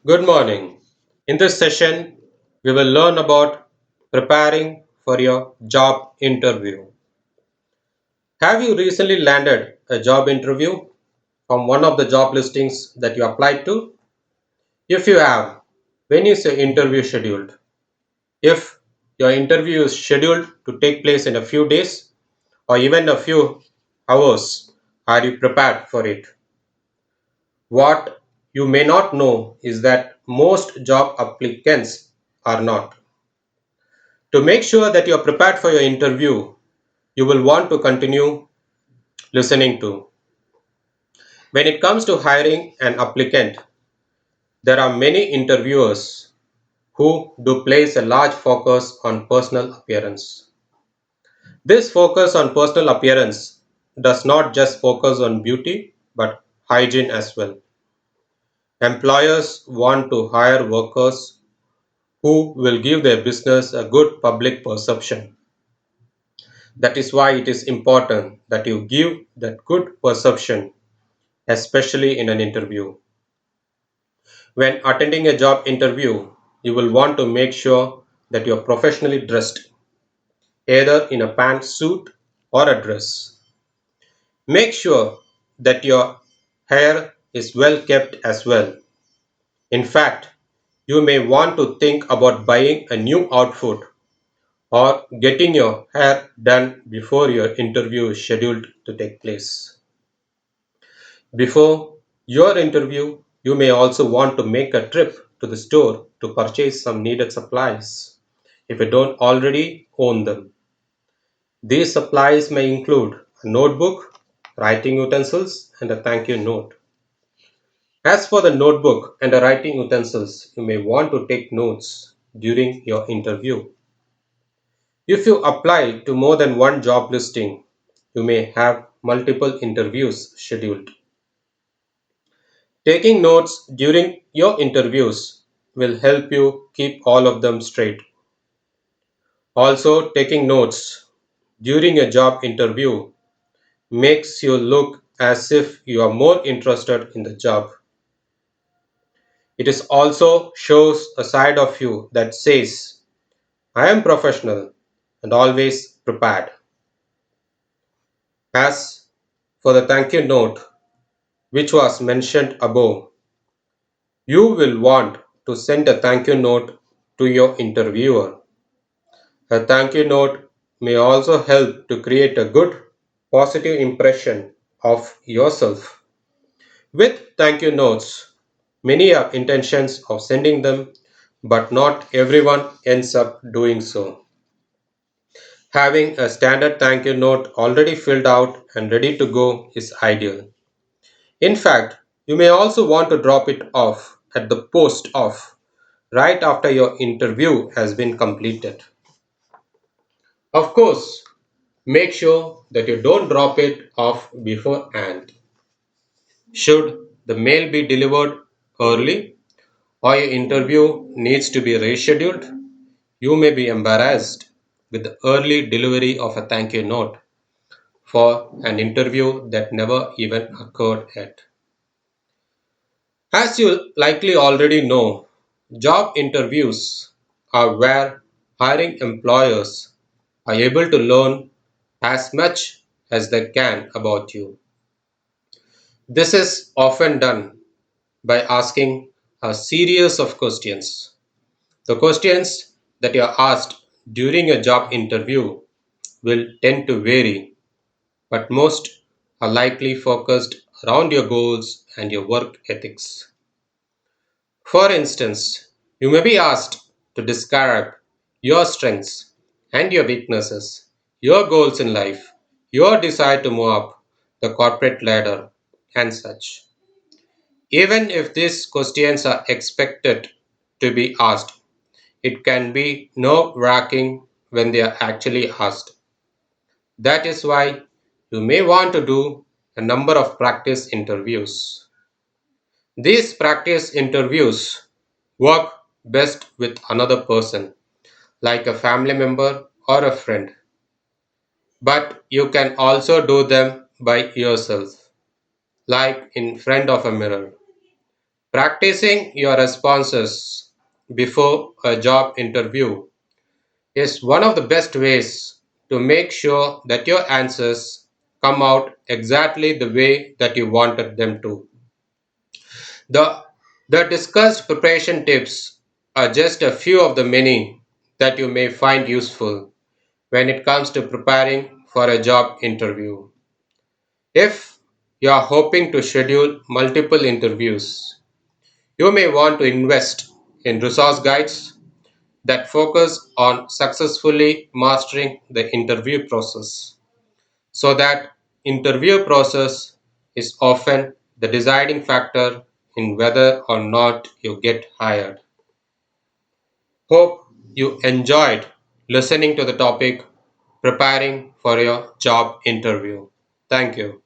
Good morning. In this session, we will learn about preparing for your job interview. Have you recently landed a job interview from one of the job listings that you applied to? If you have, when is your interview scheduled? If your interview is scheduled to take place in a few days or even a few hours, are you prepared for it? What you may not know is that most job applicants are not. To make sure that you are prepared for your interview, you will want to continue listening to. When it comes to hiring an applicant, there are many interviewers who do place a large focus on personal appearance. This focus on personal appearance does not just focus on beauty but hygiene as well. Employers want to hire workers who will give their business a good public perception. That is why it is important that you give that good perception, especially in an interview. When attending a job interview, you will want to make sure that you are professionally dressed, either in a pantsuit or a dress. Make sure that your hair is well kept as well. In fact, you may want to think about buying a new outfit or getting your hair done before your interview is scheduled to take place. Before your interview, you may also want to make a trip to the store to purchase some needed supplies if you don't already own them. These supplies may include a notebook, writing utensils, and a thank you note. As for the notebook and the writing utensils, you may want to take notes during your interview. If you apply to more than one job listing, you may have multiple interviews scheduled. Taking notes during your interviews will help you keep all of them straight. Also, taking notes during a job interview makes you look as if you are more interested in the job. It is also shows a side of you that says, I am professional and always prepared. As for the thank you note, which was mentioned above, you will want to send a thank you note to your interviewer. A thank you note may also help to create a good, positive impression of yourself. With thank you notes, many have intentions of sending them, but not everyone ends up doing so. Having a standard thank you note already filled out and ready to go is ideal. In fact, you may also want to drop it off at the post off right after your interview has been completed. Of course, make sure that you don't drop it off beforehand. Should the mail be delivered early or your interview needs to be rescheduled, you may be embarrassed with the early delivery of a thank you note for an interview that never even occurred yet. As you likely already know, job interviews are where hiring employers are able to learn as much as they can about you. This is often done by asking a series of questions. The questions that you are asked during a job interview will tend to vary, but most are likely focused around your goals and your work ethics. For instance, you may be asked to describe your strengths and your weaknesses, your goals in life, your desire to move up the corporate ladder, and such. Even if these questions are expected to be asked, it can be nerve wracking when they are actually asked. That is why you may want to do a number of practice interviews. These practice interviews work best with another person, like a family member or a friend, but you can also do them by yourself, like in front of a mirror. Practicing your responses before a job interview is one of the best ways to make sure that your answers come out exactly the way that you wanted them to. The, the discussed preparation tips are just a few of the many that you may find useful when it comes to preparing for a job interview. If you are hoping to schedule multiple interviews, you may want to invest in resource guides that focus on successfully mastering the interview process so that interview process is often the deciding factor in whether or not you get hired. Hope you enjoyed listening to the topic preparing for your job interview. Thank you.